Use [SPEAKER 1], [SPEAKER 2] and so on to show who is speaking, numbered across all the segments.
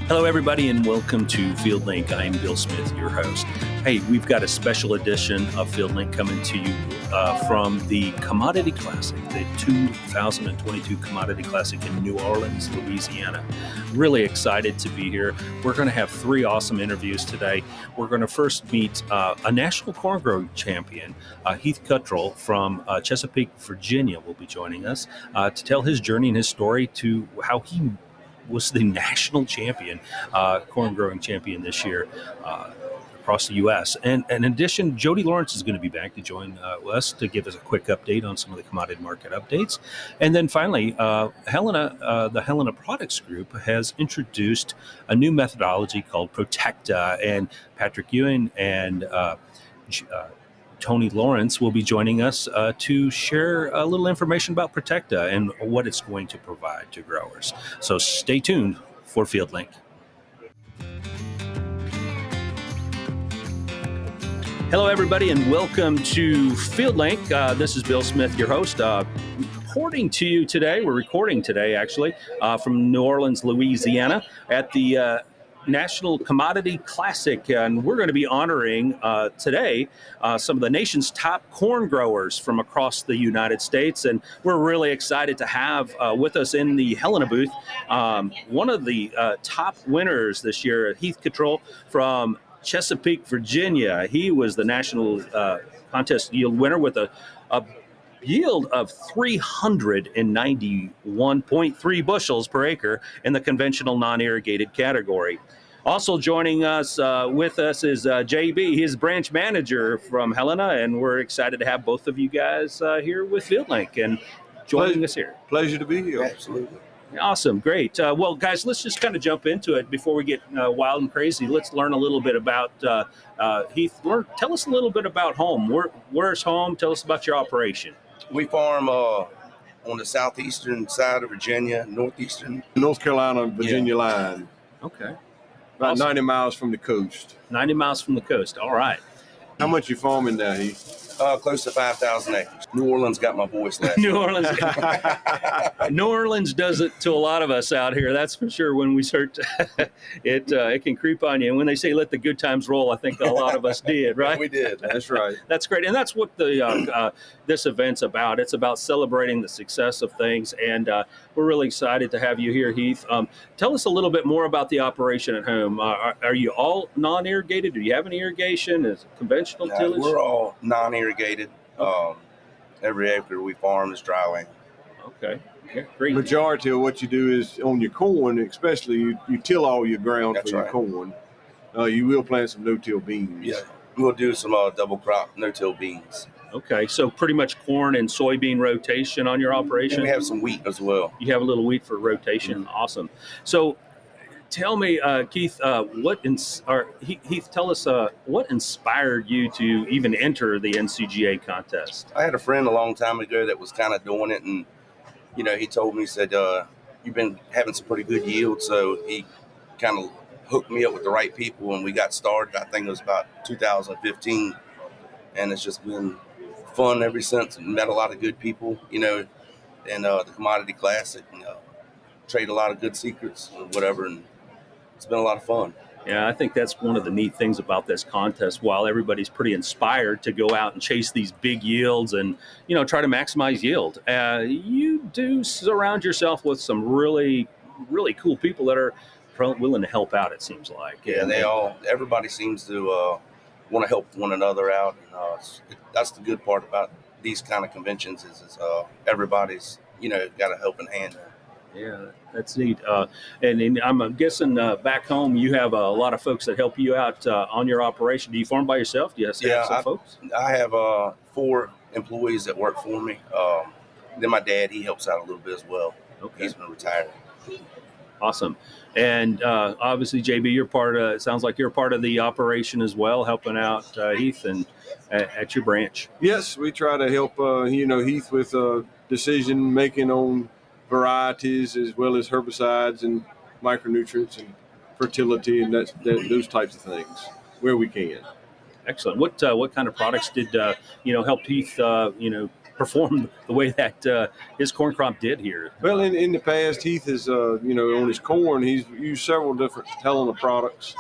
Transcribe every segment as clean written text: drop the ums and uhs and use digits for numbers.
[SPEAKER 1] Hello, everybody, and welcome to FieldLink. I am Bill Smith, your host. Hey, we've got a special edition of FieldLink coming to you from the Commodity Classic, the 2022 Commodity Classic in New Orleans, Louisiana. Really excited to be here. We're going to have three awesome interviews today. We're going to first meet a national corn growing champion, Heath Cuttrell from Chesapeake, Virginia, will be joining us to tell his journey and his story to how he was the national champion, corn growing champion this year across the U.S. And in addition, Jody Lawrence is going to be back to join us to give us a quick update on some of the commodity market updates. And then finally, the Helena Products Group has introduced a new methodology called Protecta, and Patrick Ewan and Jody Lawrence will be joining us to share a little information about Protecta and what it's going to provide to growers. So stay tuned for FieldLink. Hello, everybody, and welcome to FieldLink. This is Bill Smith, your host. Reporting to you today, we're recording today, actually, from New Orleans, Louisiana, at the National Commodity Classic, and we're going to be honoring today some of the nation's top corn growers from across the United States, and we're really excited to have with us in the Helena booth one of the top winners this year, Heath Cuttrell from Chesapeake, Virginia. He was the national contest yield winner with a yield of 391.3 bushels per acre in the conventional non-irrigated category. Also joining us with us is JB, his branch manager from Helena, and we're excited to have both of you guys here with FieldLink and joining us here.
[SPEAKER 2] Pleasure to be here.
[SPEAKER 3] Absolutely.
[SPEAKER 1] Awesome, great. Well, guys, let's just kind of jump into it before we get wild and crazy. Let's learn a little bit about Heath. Tell us a little bit about home. Where's home? Tell us about your operation.
[SPEAKER 3] We farm on the southeastern side of Virginia, northeastern.
[SPEAKER 2] North Carolina, Virginia line.
[SPEAKER 1] Okay.
[SPEAKER 2] About
[SPEAKER 1] Awesome.
[SPEAKER 2] 90 miles from the coast.
[SPEAKER 1] 90 miles from the coast. All right.
[SPEAKER 2] How much you farming now, Heath?
[SPEAKER 3] Close to 5,000 acres. New Orleans got my voice last
[SPEAKER 1] New Orleans. New Orleans does it to a lot of us out here. That's for sure. When we start, it can creep on you. And when they say "let the good times roll," I think a lot of us did, right?
[SPEAKER 3] We did.
[SPEAKER 2] That's right.
[SPEAKER 1] That's great, and that's what the this event's about. It's about celebrating the success of things, and we're really excited to have you here, Heath. Tell us a little bit more about the operation at home. Are you all non-irrigated? Do you have any irrigation? Is it conventional tillage?
[SPEAKER 3] We're all non-irrigated. Every acre we farm is dry land.
[SPEAKER 1] Okay. Yeah, great.
[SPEAKER 2] Majority of what you do is on your corn, especially you till all your ground.
[SPEAKER 3] That's
[SPEAKER 2] for
[SPEAKER 3] right.
[SPEAKER 2] your corn. You will plant some no-till beans.
[SPEAKER 3] Yeah, we'll do some double crop no-till beans.
[SPEAKER 1] Okay, so pretty much corn and soybean rotation on your operation?
[SPEAKER 3] And we have some wheat as well.
[SPEAKER 1] You have a little wheat for rotation. Mm-hmm. Awesome. So tell me, Keith, Heath, tell us what inspired you to even enter the NCGA contest?
[SPEAKER 3] I had a friend a long time ago that was kind of doing it, and he told me, he said, you've been having some pretty good yield, so he kind of hooked me up with the right people, and we got started. I think it was about 2015, and it's just been fun ever since, and met a lot of good people, and the Commodity Classic, trade a lot of good secrets or whatever, and it's been a lot of fun.
[SPEAKER 1] Yeah, I think that's one of the neat things about this contest. While everybody's pretty inspired to go out and chase these big yields and, try to maximize yield, you do surround yourself with some really, really cool people that are willing to help out, it seems like.
[SPEAKER 3] Yeah, everybody seems to want to help one another out. And that's the good part about these kind of conventions is everybody's, got a helping hand there.
[SPEAKER 1] Yeah, that's neat. And I'm guessing back home you have a lot of folks that help you out on your operation. Do you farm by yourself? Do you have some folks?
[SPEAKER 3] I have 4 employees that work for me. Then my dad, he helps out a little bit as well.
[SPEAKER 1] Okay.
[SPEAKER 3] He's been retired.
[SPEAKER 1] Awesome. And obviously, JB, it sounds like you're part of the operation as well, helping out Heath and at your branch.
[SPEAKER 2] Yes, we try to help, Heath with decision making on varieties as well as herbicides and micronutrients and fertility and those types of things where we can.
[SPEAKER 1] Excellent. What kind of products did help Heath perform the way that his corn crop did here.
[SPEAKER 2] Well, in the past, Heath has, on his corn, he's used several different Helena products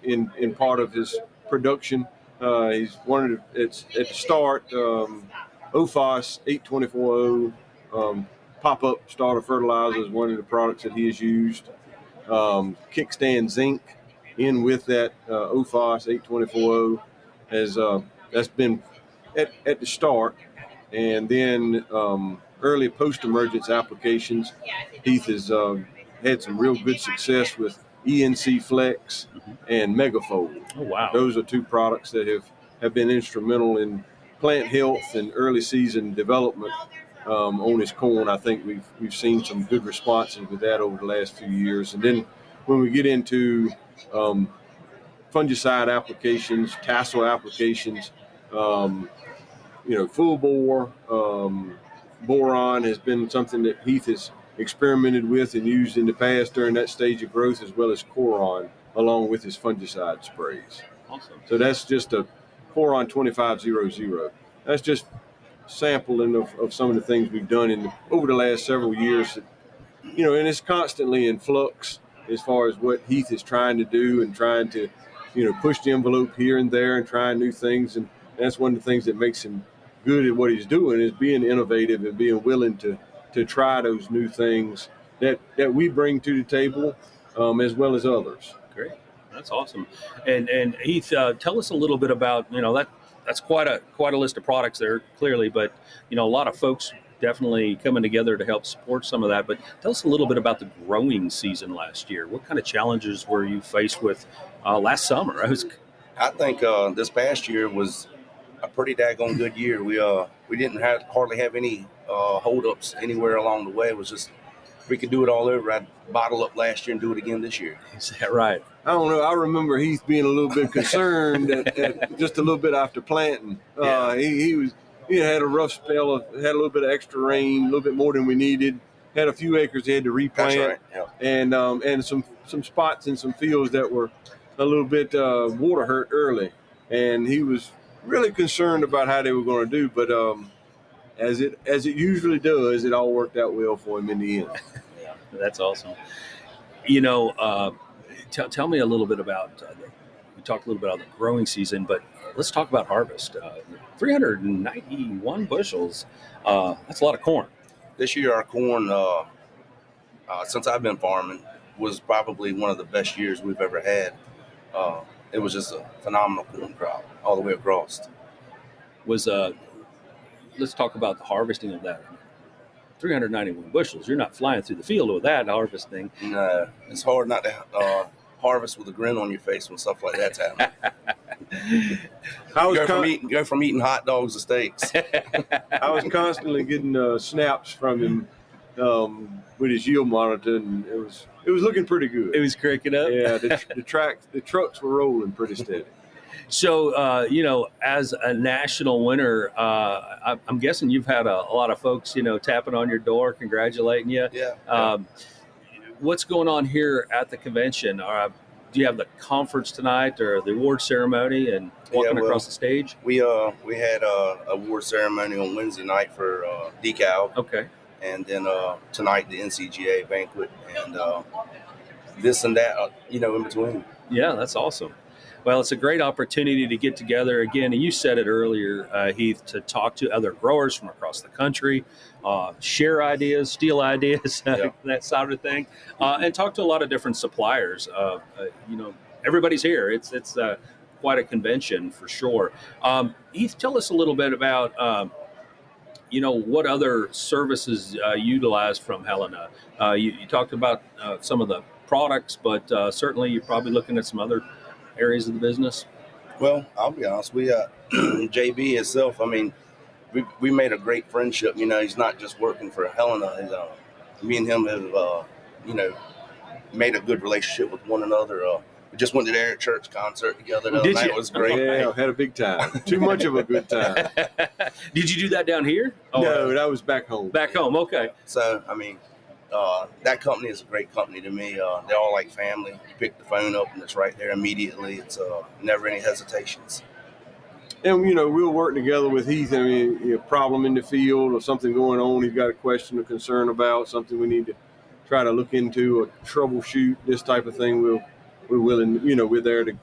[SPEAKER 2] in part of his production. He's wanted it's at the start, OFOS 8240 pop-up starter fertilizer is one of the products that he has used. Kickstand zinc in with that OFOS 8240 has that's been at the start, and then early post-emergence applications. Heath has had some real good success with ENC Flex and Megafold.
[SPEAKER 1] Oh, wow.
[SPEAKER 2] Those are two products that have been instrumental in plant health and early season development on his corn. I think we've seen some good responses with that over the last few years. And then when we get into fungicide applications, tassel applications, full bore, boron has been something that Heath has experimented with and used in the past during that stage of growth, as well as Coron, along with his fungicide sprays.
[SPEAKER 1] Awesome.
[SPEAKER 2] So that's just a Coron 2500. That's just sampling of some of the things we've done over the last several years. And it's constantly in flux as far as what Heath is trying to do and trying to, push the envelope here and there and trying new things. And that's one of the things that makes him good at what he's doing, is being innovative and being willing to try those new things that we bring to the table, as well as others.
[SPEAKER 1] Great. That's awesome. And Heath, tell us a little bit about, that's quite a list of products there, clearly, but, a lot of folks definitely coming together to help support some of that. But tell us a little bit about the growing season last year. What kind of challenges were you faced with last summer?
[SPEAKER 3] I think this past year was a pretty daggone good year. We didn't hardly have any holdups anywhere along the way. It was just, we could do it all over. I'd bottle up last year and do it again this year.
[SPEAKER 1] Is that right?
[SPEAKER 2] I don't know. I remember Heath being a little bit concerned at just a little bit after planting.
[SPEAKER 3] Yeah.
[SPEAKER 2] He had a rough spell, had a little bit of extra rain, a little bit more than we needed. Had a few acres he had to replant.
[SPEAKER 3] That's right. Yeah.
[SPEAKER 2] And some spots in some fields that were a little bit water hurt early. And he was really concerned about how they were going to do, but as it usually does, it all worked out well for him in the end.
[SPEAKER 1] Yeah, that's awesome. Tell me a little bit about. We talked a little bit about the growing season, but let's talk about harvest. 391 bushels. That's a lot of corn.
[SPEAKER 3] This year, our corn, since I've been farming, was probably one of the best years we've ever had. It was just a phenomenal corn crop all the way across.
[SPEAKER 1] Let's talk about the harvesting of that. 391 bushels. You're not flying through the field with that harvesting.
[SPEAKER 3] No, it's hard not to harvest with a grin on your face when stuff like that's happening. Go from eating hot dogs to steaks.
[SPEAKER 2] I was constantly getting snaps from him with his yield monitor, and it was looking pretty good.
[SPEAKER 1] It was cranking up.
[SPEAKER 2] Yeah, the trucks were rolling pretty steady.
[SPEAKER 1] So, as a national winner, I'm guessing you've had a lot of folks, tapping on your door, congratulating you.
[SPEAKER 3] Yeah.
[SPEAKER 1] What's going on here at the convention? Do you have the conference tonight or the award ceremony and walking across the stage?
[SPEAKER 3] We had a award ceremony on Wednesday night for DeKalb.
[SPEAKER 1] Okay.
[SPEAKER 3] And then tonight the NCGA banquet and this and that, in between.
[SPEAKER 1] Yeah, that's awesome. Well, it's a great opportunity to get together again, and you said it earlier, Heath, to talk to other growers from across the country, share ideas, steal ideas, that sort of thing, and talk to a lot of different suppliers. Everybody's here. It's quite a convention for sure. Heath, tell us a little bit about what other services you utilize from Helena. You talked about some of the products, but certainly you're probably looking at some other areas of the business.
[SPEAKER 3] Well, I'll be honest. We JB itself. I mean, we made a great friendship. He's not just working for Helena. Me and him have made a good relationship with one another. We just went to the Eric Church concert together. The other night. It was great.
[SPEAKER 2] Yeah, had a big time. Too much of a good time.
[SPEAKER 1] Did you do that down here?
[SPEAKER 2] No, that was back home.
[SPEAKER 1] Back home, okay.
[SPEAKER 3] So, I mean, that company is a great company to me. They're all like family. You pick the phone up and it's right there immediately. It's never any hesitations.
[SPEAKER 2] And we'll work together with Heath. I mean, a problem in the field or something going on, he's got a question or concern about something we need to try to look into or troubleshoot, this type of thing. We're willing, we're there to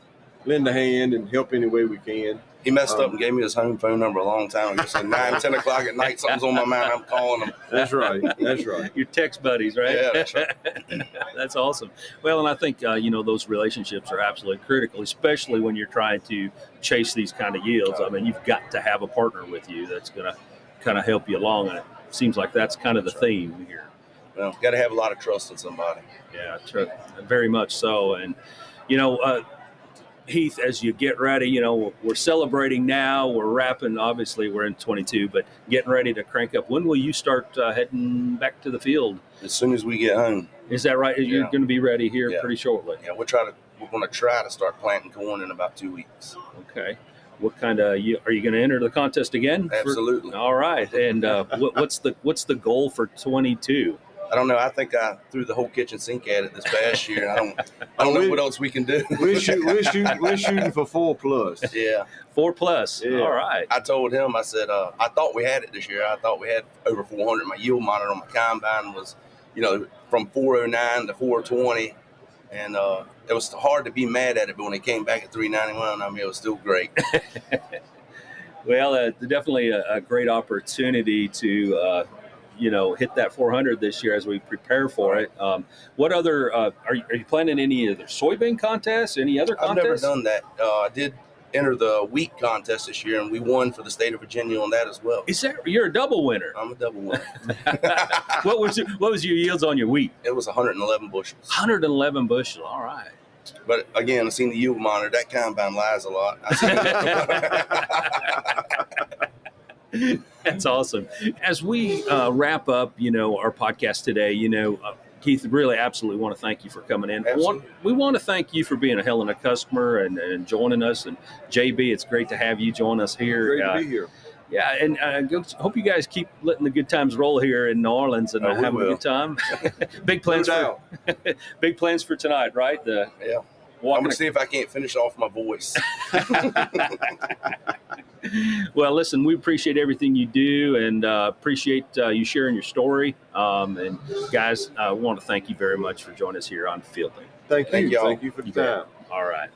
[SPEAKER 2] lend a hand and help any way we can.
[SPEAKER 3] He messed up and gave me his home phone number a long time ago. So 9, 10 o'clock at night, something's on my mind. I'm calling him.
[SPEAKER 2] That's right. That's right.
[SPEAKER 1] Your text buddies, right?
[SPEAKER 3] Yeah, that's right.
[SPEAKER 1] That's awesome. Well, and I think, those relationships are absolutely critical, especially when you're trying to chase these kind of yields. I mean, you've got to have a partner with you that's going to kind of help you along. And it seems like that's kind of the theme here.
[SPEAKER 3] Well, got to have a lot of trust in somebody.
[SPEAKER 1] Yeah, very much so. And, Heath, as you get ready, we're celebrating now. We're wrapping. Obviously, we're in 22, but getting ready to crank up. When will you start heading back to the field?
[SPEAKER 3] As soon as we get home.
[SPEAKER 1] Is that right? You're
[SPEAKER 3] Yeah.
[SPEAKER 1] going to be ready here pretty shortly.
[SPEAKER 3] Yeah, we're going to try to start planting corn in about 2 weeks.
[SPEAKER 1] Okay. What kind of are you going to enter the contest again?
[SPEAKER 3] Absolutely.
[SPEAKER 1] All right. And what's the goal for 22?
[SPEAKER 3] I don't know. I think I threw the whole kitchen sink at it this past year. I don't know what else we can do.
[SPEAKER 2] We're shooting for 4+.
[SPEAKER 3] Yeah.
[SPEAKER 1] 4+.
[SPEAKER 2] Yeah.
[SPEAKER 1] All right.
[SPEAKER 3] I told him, I said, I thought we had it this year. I thought we had over 400. My yield monitor on my combine was, from 409 to 420. And it was hard to be mad at it, but when it came back at 391, I mean, it was still great.
[SPEAKER 1] Well, definitely a great opportunity to, hit that 400 this year as we prepare for it. What other, are you planning any other soybean contests, any other contests?
[SPEAKER 3] I've never done that. I did enter the wheat contest this year, and we won for the state of Virginia on that as well.
[SPEAKER 1] You're a double winner?
[SPEAKER 3] I'm a double winner.
[SPEAKER 1] What was your yields on your wheat?
[SPEAKER 3] It was 111 bushels.
[SPEAKER 1] 111 bushels. All right.
[SPEAKER 3] But again, I've seen the yield monitor. That combine lies a lot.
[SPEAKER 1] That's awesome. As we wrap up, our podcast today, Keith, really absolutely want to thank you for coming in. We want to thank you for being a Helena customer and joining us. And JB, it's great to have you join us here.
[SPEAKER 2] Great to be here.
[SPEAKER 1] Yeah, and hope you guys keep letting the good times roll here in New Orleans and having a good time. Big plans big plans for tonight, right?
[SPEAKER 3] Yeah. I'm going to see if I can't finish off my voice.
[SPEAKER 1] Well, listen, we appreciate everything you do and appreciate you sharing your story. And guys, I want to thank you very much for joining us here on FieldLink.
[SPEAKER 2] Thank you.
[SPEAKER 3] Y'all.
[SPEAKER 2] Thank you for the time.
[SPEAKER 1] All right.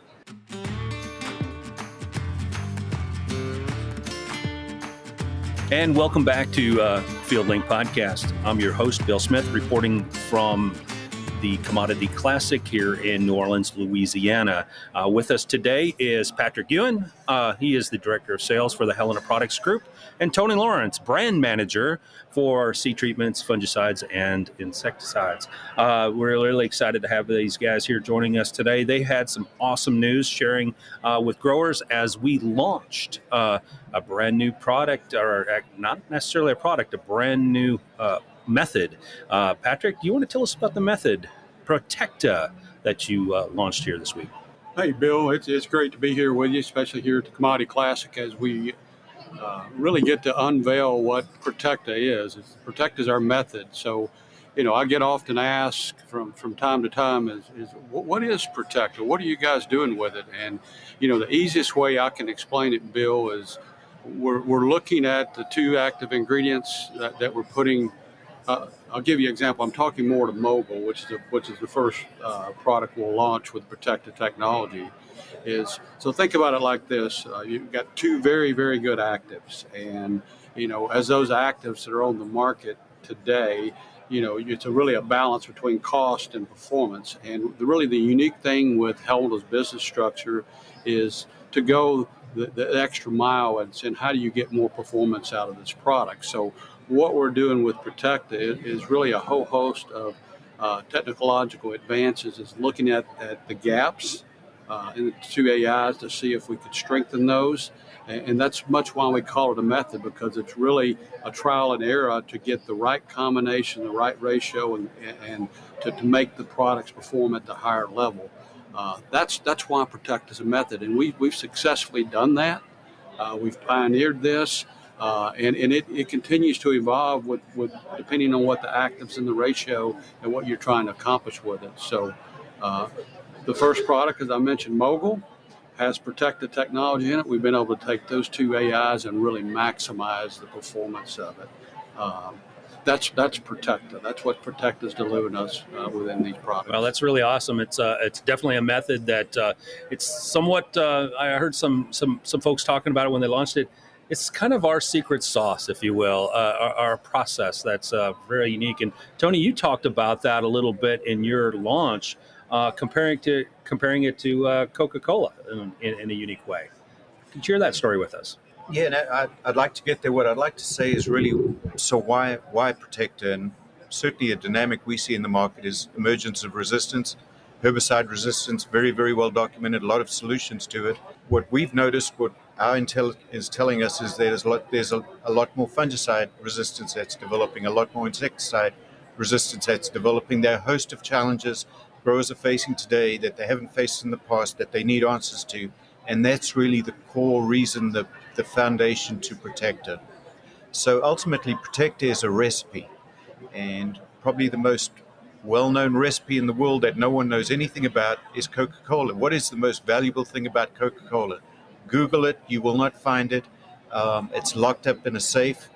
[SPEAKER 1] And welcome back to FieldLink Podcast. I'm your host, Bill Smith, reporting from the Commodity Classic here in New Orleans, Louisiana. With us today is Patrick Ewan. He is the Director of Sales for the Helena Products Group, and Jody Lawrence, Brand Manager for seed treatments, fungicides, and insecticides. We're really excited to have these guys here joining us today. They had some awesome news sharing with growers as we launched a brand new product, or not necessarily a product, a brand new method. Patrick, do you want to tell us about the method, Protecta, that you launched here this week?
[SPEAKER 4] Hey, Bill, it's great to be here with you, especially here at the Commodity Classic as we really get to unveil what Protecta is. Protecta is our method. So, I get often asked from time to time is what is Protecta? What are you guys doing with it? And, the easiest way I can explain it, Bill, is we're looking at the two active ingredients that we're putting. I'll give you an example. I'm talking more to Mogul, which is the first product we'll launch with Protecta technology. So think about it like this: you've got two very, very good actives, and as those actives that are on the market today, it's really a balance between cost and performance. And really, the unique thing with Helena's business structure is to go the extra mile and saying, how do you get more performance out of this product? So what we're doing with Protecta is really a whole host of technological advances. Is looking at the gaps in the two AIs to see if we could strengthen those. And that's much why we call it a method, because it's really a trial and error to get the right combination, the right ratio, and to make the products perform at the higher level. That's why Protecta is a method, and we've successfully done that. We've pioneered this. And it continues to evolve with depending on what the actives in the ratio and what you're trying to accomplish with it. So the first product, as I mentioned, Mogul, has Protecta technology in it. We've been able to take those two AIs and really maximize the performance of it. That's Protecta. That's what Protecta's delivering us within these products.
[SPEAKER 1] Well, that's really awesome. It's definitely a method that it's somewhat. I heard some folks talking about it when they launched it. It's kind of our secret sauce, if you will, our process that's very unique. And Tony, you talked about that a little bit in your launch, comparing it to Coca-Cola in a unique way. Could you share that story with us?
[SPEAKER 5] Yeah, no, I'd like to get there. What I'd like to say is really, so why Protecta? And certainly a dynamic we see in the market is emergence of resistance, herbicide resistance, very, very well documented, a lot of solutions to it. What we've noticed, what our intel is telling us is there's a lot more fungicide resistance that's developing, a lot more insecticide resistance that's developing. There are a host of challenges growers are facing today that they haven't faced in the past that they need answers to. And that's really the core reason, the foundation to Protecta. So ultimately, Protecta is a recipe, and probably the most well-known recipe in the world that no one knows anything about is Coca-Cola. What is the most valuable thing about Coca-Cola? Google it, you will not find it. It's locked up in a safe.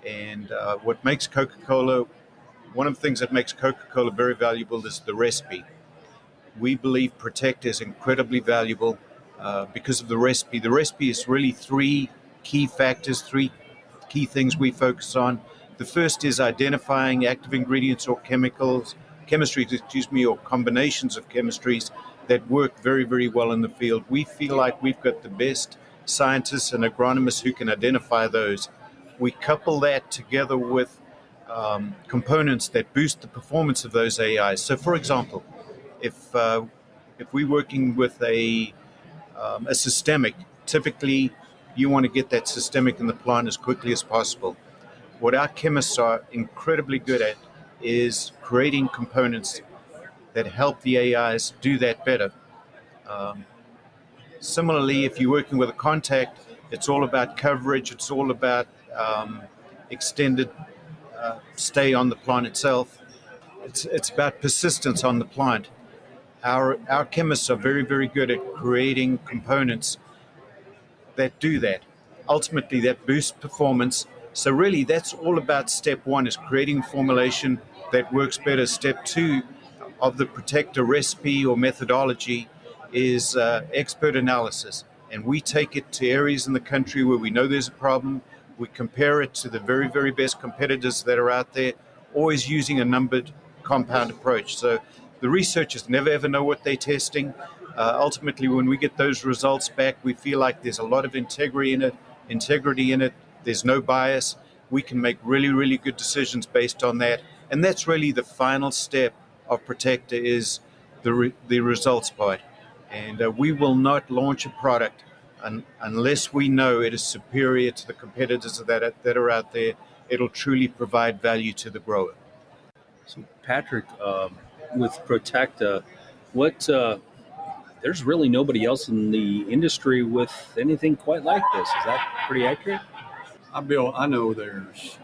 [SPEAKER 5] And what makes Coca-Cola, one of the things that makes Coca-Cola very valuable is the recipe. We believe Protecta is incredibly valuable because of the recipe. The recipe is really three key factors, three key things we focus on. The first is identifying active ingredients or chemistries, or combinations of chemistries that work very, very well in the field. We feel like we've got the best scientists and agronomists who can identify those. We couple that together with components that boost the performance of those AIs. So, for example, if we're working with a systemic, typically you want to get that systemic in the plant as quickly as possible. What our chemists are incredibly good at is creating components that help the AIs do that better. Similarly, if you're working with a contact, it's all about coverage, it's all about extended stay on the plant itself. It's about persistence on the plant. Our chemists are very, very good at creating components that do that. Ultimately, that boosts performance. So really, that's all about step one, is creating formulation that works better. Step two of the Protecta recipe or methodology is expert analysis. And we take it to areas in the country where we know there's a problem. We compare it to the very, very best competitors that are out there, always using a numbered compound approach. So the researchers never ever know what they're testing. Ultimately, when we get those results back, we feel like there's a lot of integrity in it. There's no bias. We can make really, really good decisions based on that. And that's really the final step of Protecta, is the results part. And we will not launch a product unless we know it is superior to the competitors that are out there. It'll truly provide value to the grower.
[SPEAKER 1] So, Patrick, with Protecta, there's really nobody else in the industry with anything quite like this. Is that pretty accurate?
[SPEAKER 4] Bill, I know there's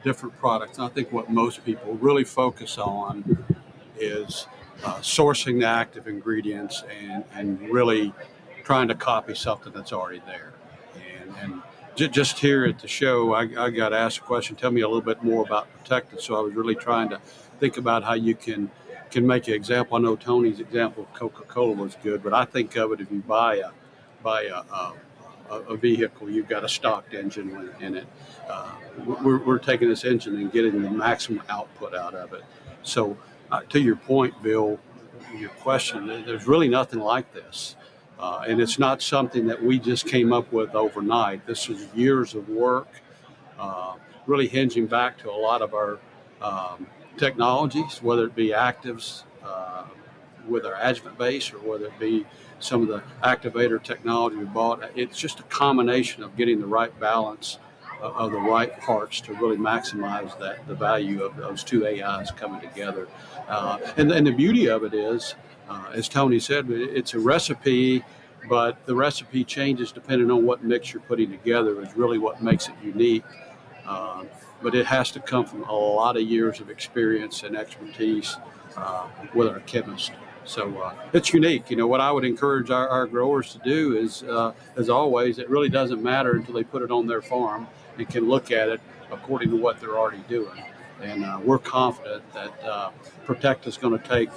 [SPEAKER 4] different products. I think what most people really focus on is sourcing the active ingredients and really trying to copy something that's already there. And just here at the show, I got asked a question, tell me a little bit more about Protecta. So I was really trying to think about how you can make an example. I know Tony's example of Coca-Cola was good, but I think of it, if you buy a vehicle, you've got a stocked engine in it. We're taking this engine and getting the maximum output out of it. So to your point, Bill, your question, there's really nothing like this. And it's not something that we just came up with overnight. This is years of work, really hinging back to a lot of our technologies, whether it be actives with our adjuvant base, or whether it be some of the activator technology we bought. It's just a combination of getting the right balance of the right parts to really maximize the value of those two AIs coming together. And the beauty of it is, as Tony said, it's a recipe, but the recipe changes depending on what mix you're putting together is really what makes it unique. But it has to come from a lot of years of experience and expertise with our chemists. So it's unique. What I would encourage our growers to do is, as always, it really doesn't matter until they put it on their farm and can look at it according to what they're already doing. And we're confident that Protecta is going to take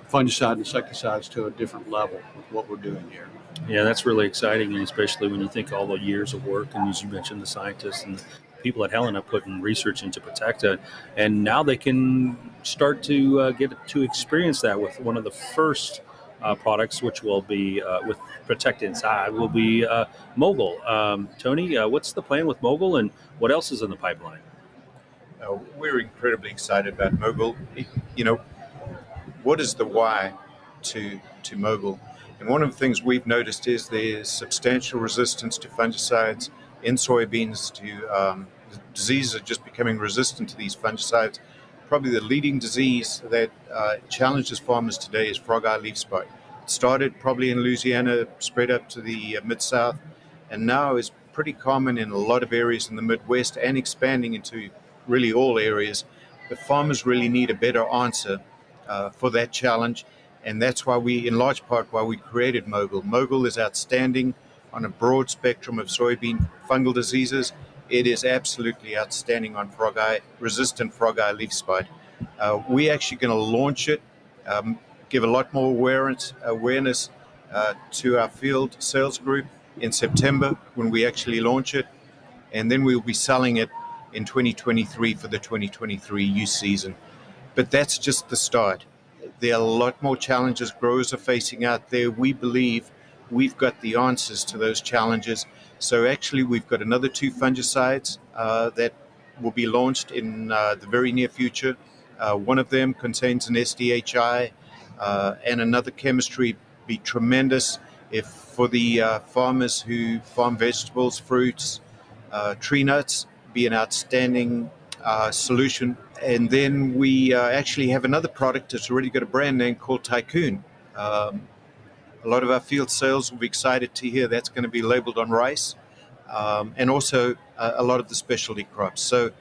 [SPEAKER 4] fungicide and insecticides to a different level with what we're doing here.
[SPEAKER 1] Yeah, that's really exciting, and especially when you think all the years of work, and as you mentioned, the scientists and the people at Helena putting research into Protecta, and now they can start to get to experience that with one of the first products, which will be with Protecta inside, will be Mogul. Tony, what's the plan with Mogul, and what else is in the pipeline?
[SPEAKER 5] We're incredibly excited about Mogul. What is the why to Mogul? And one of the things we've noticed is there's substantial resistance to fungicides in soybeans. Diseases are just becoming resistant to these fungicides. Probably the leading disease that challenges farmers today is frog eye leaf spot. It started probably in Louisiana, spread up to the Mid-South, and now is pretty common in a lot of areas in the Midwest and expanding into really all areas. But farmers really need a better answer for that challenge. And that's why in large part, why we created Mogul. Mogul is outstanding on a broad spectrum of soybean fungal diseases. It is absolutely outstanding on resistant frog eye leaf spot. We're actually going to launch it, give a lot more awareness to our field sales group in September when we actually launch it. And then we'll be selling it in 2023 for the 2023 use season. But that's just the start. There are a lot more challenges growers are facing out there. We believe we've got the answers to those challenges. So actually, we've got another 2 fungicides that will be launched in the very near future. One of them contains an SDHI and another chemistry. Be tremendous if for the farmers who farm vegetables, fruits, tree nuts, be an outstanding solution. And then we actually have another product that's already got a brand name called Tycoon. A lot of our field sales will be excited to hear that's going to be labeled on rice and also a lot of the specialty crops. So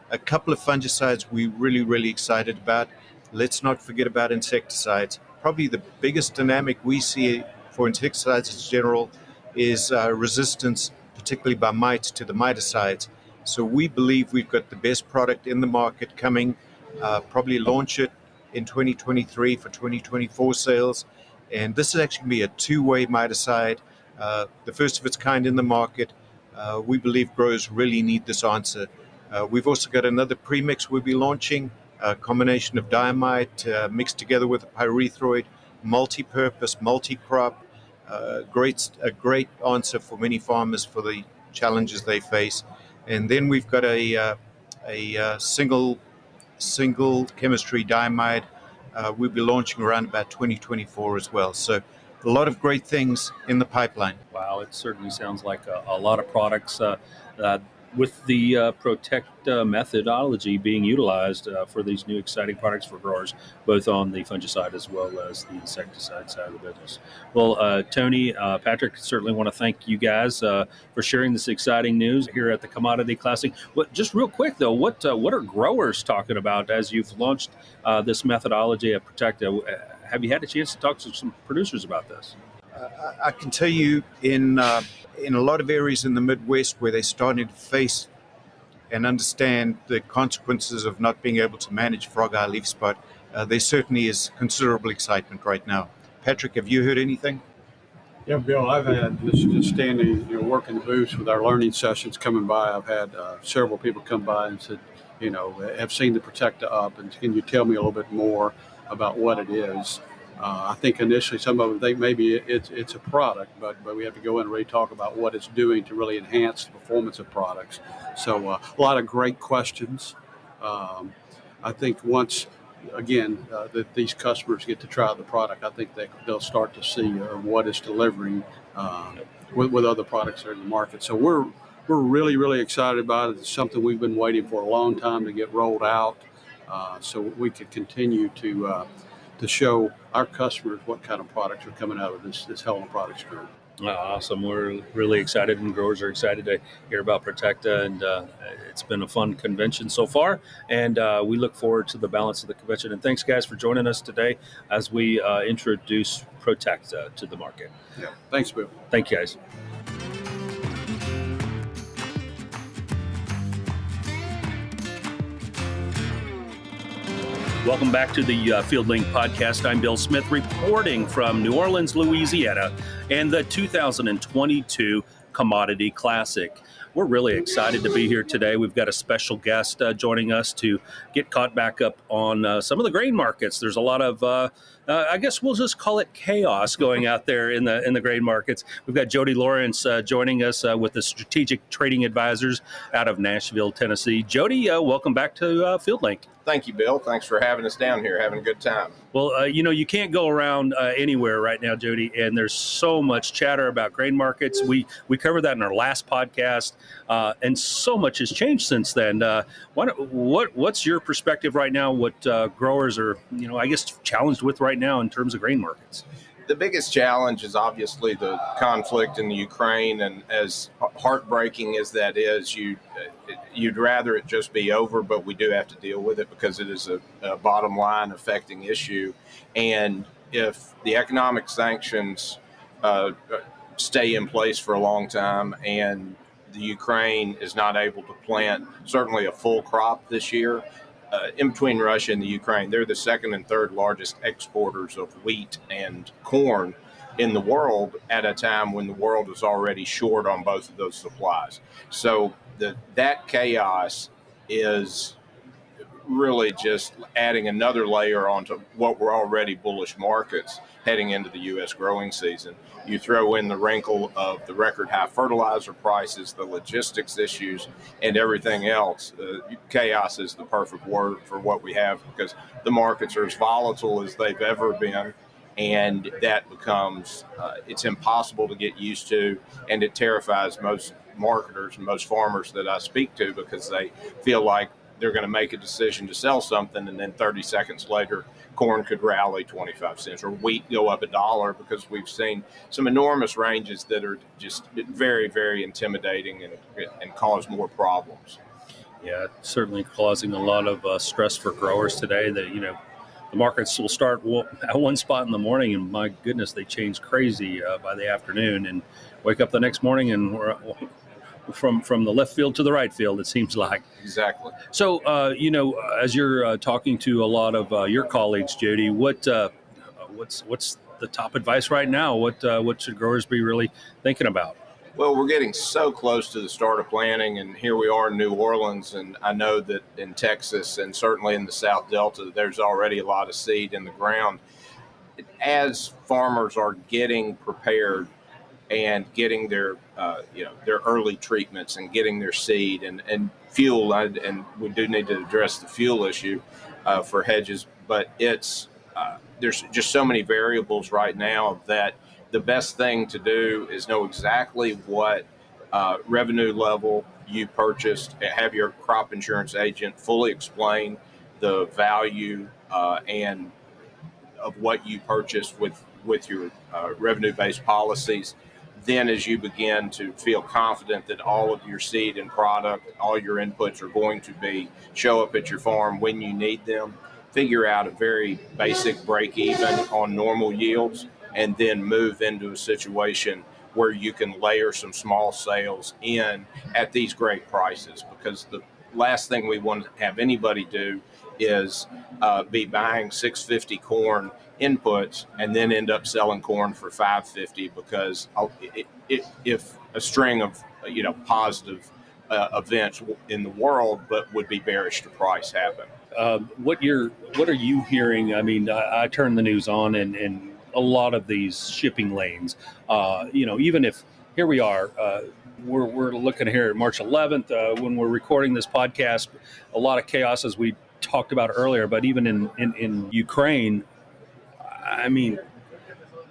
[SPEAKER 5] a couple of fungicides we're really, really excited about. Let's not forget about insecticides. Probably the biggest dynamic we see for insecticides in general is resistance, particularly by mites, to the miticides. So we believe we've got the best product in the market coming, probably launch it in 2023 for 2024 sales. And this is actually going to be a 2-way miticide, the first of its kind in the market. We believe growers really need this answer. We've also got another premix we'll be launching, a combination of diamide mixed together with a pyrethroid, multi-purpose, multi-crop, a great answer for many farmers for the challenges they face. And then we've got a single chemistry diamide we'll be launching around about 2024 as well. So a lot of great things in the pipeline.
[SPEAKER 1] Wow, it certainly sounds like a lot of products with the Protecta methodology being utilized for these new exciting products for growers, both on the fungicide as well as the insecticide side of the business. Well, Tony, Patrick, certainly want to thank you guys for sharing this exciting news here at the Commodity Classic. Just real quick, though, what are growers talking about as you've launched this methodology at Protecta? Have you had a chance to talk to some producers about this?
[SPEAKER 5] I can tell you in a lot of areas in the Midwest where they're starting to face and understand the consequences of not being able to manage frog eye leaf spot, there certainly is considerable excitement right now. Patrick, have you heard anything?
[SPEAKER 4] Yeah, Bill, I've had just standing, working the booths with our learning sessions coming by. I've had several people come by and said, have seen the Protecta up, and can you tell me a little bit more about what it is? I think initially some of them think maybe it's a product, but we have to go in and really talk about what it's doing to really enhance the performance of products. So a lot of great questions. I think once, again, that these customers get to try the product, I think they'll start to see what it's delivering with other products that are in the market. So we're really, really excited about it. It's something we've been waiting for a long time to get rolled out so we could continue to show our customers what kind of products are coming out of this Helena Products Group.
[SPEAKER 1] Awesome. We're really excited, and growers are excited to hear about Protecta, and it's been a fun convention so far, and we look forward to the balance of the convention. And thanks, guys, for joining us today as we introduce Protecta to the market.
[SPEAKER 4] Yeah. Thanks, Bill.
[SPEAKER 1] Thank you, guys. Welcome back to the FieldLink podcast. I'm Bill Smith, reporting from New Orleans, Louisiana, and the 2022 Commodity Classic. We're really excited to be here today. We've got a special guest joining us to get caught back up on some of the grain markets. There's a lot of, I guess we'll just call it chaos going out there in the grain markets. We've got Jody Lawrence joining us with the Strategic Trading Advisors out of Nashville, Tennessee. Jody, welcome back to FieldLink.
[SPEAKER 6] Thank you, Bill. Thanks for having us down here, having a good time.
[SPEAKER 1] Well, you can't go around anywhere right now, Jody, and there's so much chatter about grain markets. We covered that in our last podcast, and so much has changed since then. What's your perspective right now? What growers are, I guess, challenged with right now in terms of grain markets?
[SPEAKER 6] The biggest challenge is obviously the conflict in the Ukraine, and as heartbreaking as that is, you'd rather it just be over, but we do have to deal with it because it is a bottom line affecting issue. And if the economic sanctions stay in place for a long time and the Ukraine is not able to plant certainly a full crop this year, in between Russia and the Ukraine, they're the second and third largest exporters of wheat and corn in the world at a time when the world is already short on both of those supplies. So that chaos is really just adding another layer onto what were already bullish markets heading into the U.S. growing season. You throw in the wrinkle of the record high fertilizer prices, the logistics issues, and everything else. Chaos is the perfect word for what we have, because the markets are as volatile as they've ever been, and that becomes it's impossible to get used to, and it terrifies most marketers and most farmers that I speak to, because they feel like they're going to make a decision to sell something, and then 30 seconds later, corn could rally 25 cents or wheat go up $1, because we've seen some enormous ranges that are just very, very intimidating and cause more problems.
[SPEAKER 1] Yeah, certainly causing a lot of stress for growers today. That the markets will start at one spot in the morning, and my goodness, they change crazy by the afternoon, and wake up the next morning and we're from the left field to the right field, it seems like.
[SPEAKER 6] Exactly.
[SPEAKER 1] So, as you're talking to a lot of your colleagues, Jody, what's the top advice right now? What should growers be really thinking about?
[SPEAKER 6] Well, we're getting so close to the start of planting, and here we are in New Orleans, and I know that in Texas and certainly in the South Delta, there's already a lot of seed in the ground. As farmers are getting prepared and getting their early treatments and getting their seed and fuel, and we do need to address the fuel issue for hedges, but it's there's just so many variables right now that the best thing to do is know exactly what revenue level you purchased, have your crop insurance agent fully explain the value and of what you purchased with your revenue-based policies. Then as you begin to feel confident that all of your seed and product, all your inputs are going to show up at your farm when you need them, figure out a very basic break even on normal yields, and then move into a situation where you can layer some small sales in at these great prices. Because the last thing we want to have anybody do is be buying $6.50 corn inputs and then end up selling corn for $5.50, because if a string of positive events in the world but would be bearish to price happen.
[SPEAKER 1] What are you hearing? I mean, I turn the news on, and a lot of these shipping lanes, even if here we are, we're looking here at March 11th when we're recording this podcast, a lot of chaos as we talked about earlier, but even in Ukraine, I mean,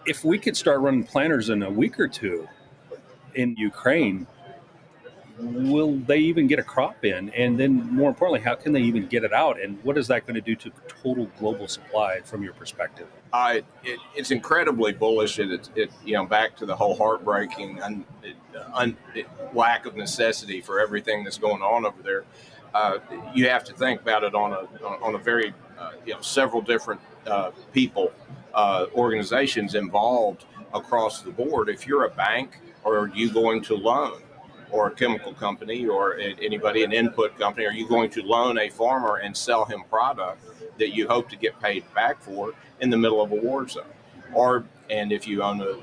[SPEAKER 1] if we could start running planters in a week or two in Ukraine, will they even get a crop in? And then more importantly, how can they even get it out? And what is that going to do to total global supply from your perspective?
[SPEAKER 6] It's incredibly bullish. Back to the whole heartbreaking lack of necessity for everything that's going on over there. You have to think about it on a very several different people, organizations involved across the board. If you're a bank, or are you going to loan, or a chemical company, or anybody, an input company, are you going to loan a farmer and sell him product that you hope to get paid back for in the middle of a war zone? And if you own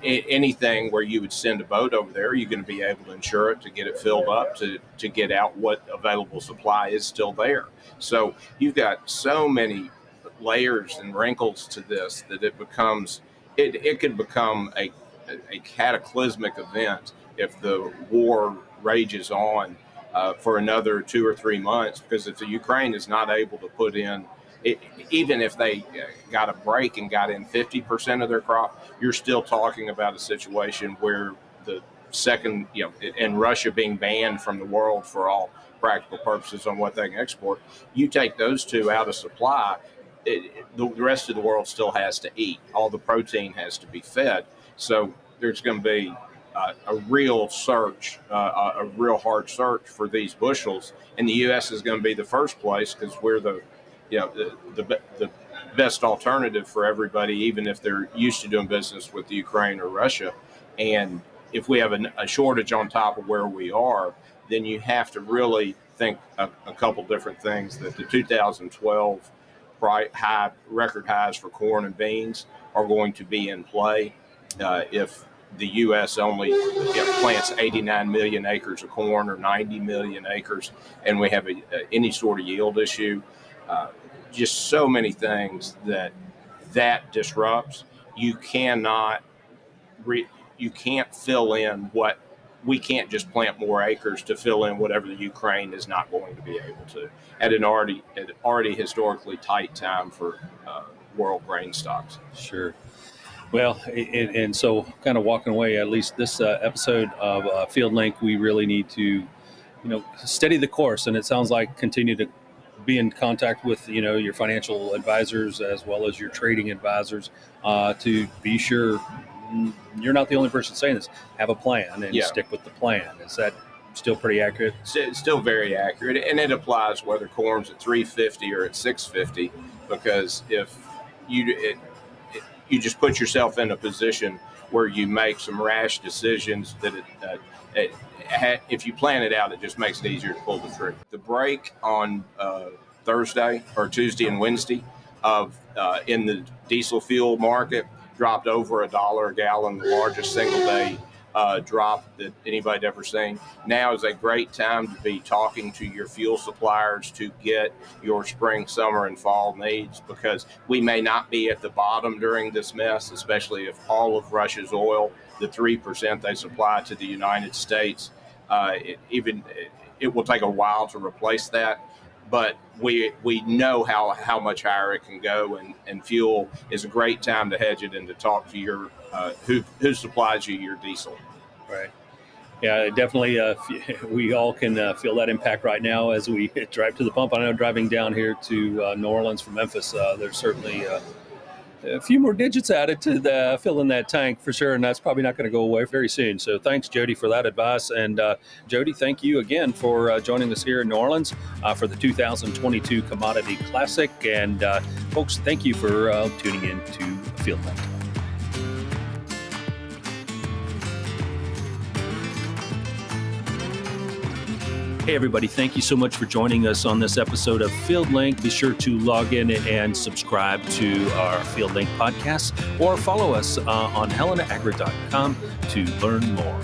[SPEAKER 6] anything where you would send a boat over there, you're going to be able to insure it to get it filled up, to get out what available supply is still there. So you've got so many layers and wrinkles to this that it could become a cataclysmic event if the war rages on for another 2 or 3 months, because if the Ukraine is not able to put in, even if they got a break and got in 50% of their crop, you're still talking about a situation where the second, and Russia being banned from the world for all practical purposes on what they can export, you take those two out of supply, the rest of the world still has to eat. All the protein has to be fed. So there's going to be a real search, a real hard search for these bushels. And the U.S. is going to be the first place, because we're the best alternative for everybody, even if they're used to doing business with the Ukraine or Russia. And if we have a shortage on top of where we are, then you have to really think a couple different things. That the 2012 record highs for corn and beans are going to be in play if the U.S. only plants 89 million acres of corn or 90 million acres, and we have any sort of yield issue. Just so many things that disrupts. You cannot you can't fill in what we can't just plant more acres to fill in whatever the Ukraine is not going to be able to at an already historically tight time for world grain stocks.
[SPEAKER 1] Sure. Well, and so kind of walking away, at least this episode of FieldLink, we really need to, steady the course. And it sounds like continue to be in contact with, your financial advisors as well as your trading advisors to be sure you're not the only person saying this. Have a plan and stick with the plan. Is that still pretty accurate?
[SPEAKER 6] It's still very accurate, and it applies whether corn's at 350 or at 650, because if you just put yourself in a position where you make some rash decisions that if you plan it out, it just makes it easier to pull the trigger. The break on Thursday or Tuesday and Wednesday in the diesel fuel market dropped over $1 a gallon, the largest single day drop that anybody'd ever seen. Now is a great time to be talking to your fuel suppliers to get your spring, summer, and fall needs, because we may not be at the bottom during this mess, especially if all of Russia's oil, the 3% they supply to the United States, it will take a while to replace that. But we know how much higher it can go, and fuel is a great time to hedge it and to talk to your who supplies you your diesel.
[SPEAKER 1] Right. Yeah, definitely. We all can feel that impact right now as we drive to the pump. I know driving down here to New Orleans from Memphis, there's certainly a few more digits added to the filling that tank for sure, and that's probably not going to go away very soon. So thanks, Jody, for that advice. And Jody, thank you again for joining us here in New Orleans for the 2022 Commodity Classic. And folks, thank you for tuning in to FieldLink. Hey, everybody. Thank you so much for joining us on this episode of FieldLink. Be sure to log in and subscribe to our FieldLink podcast, or follow us on helenaagri.com to learn more.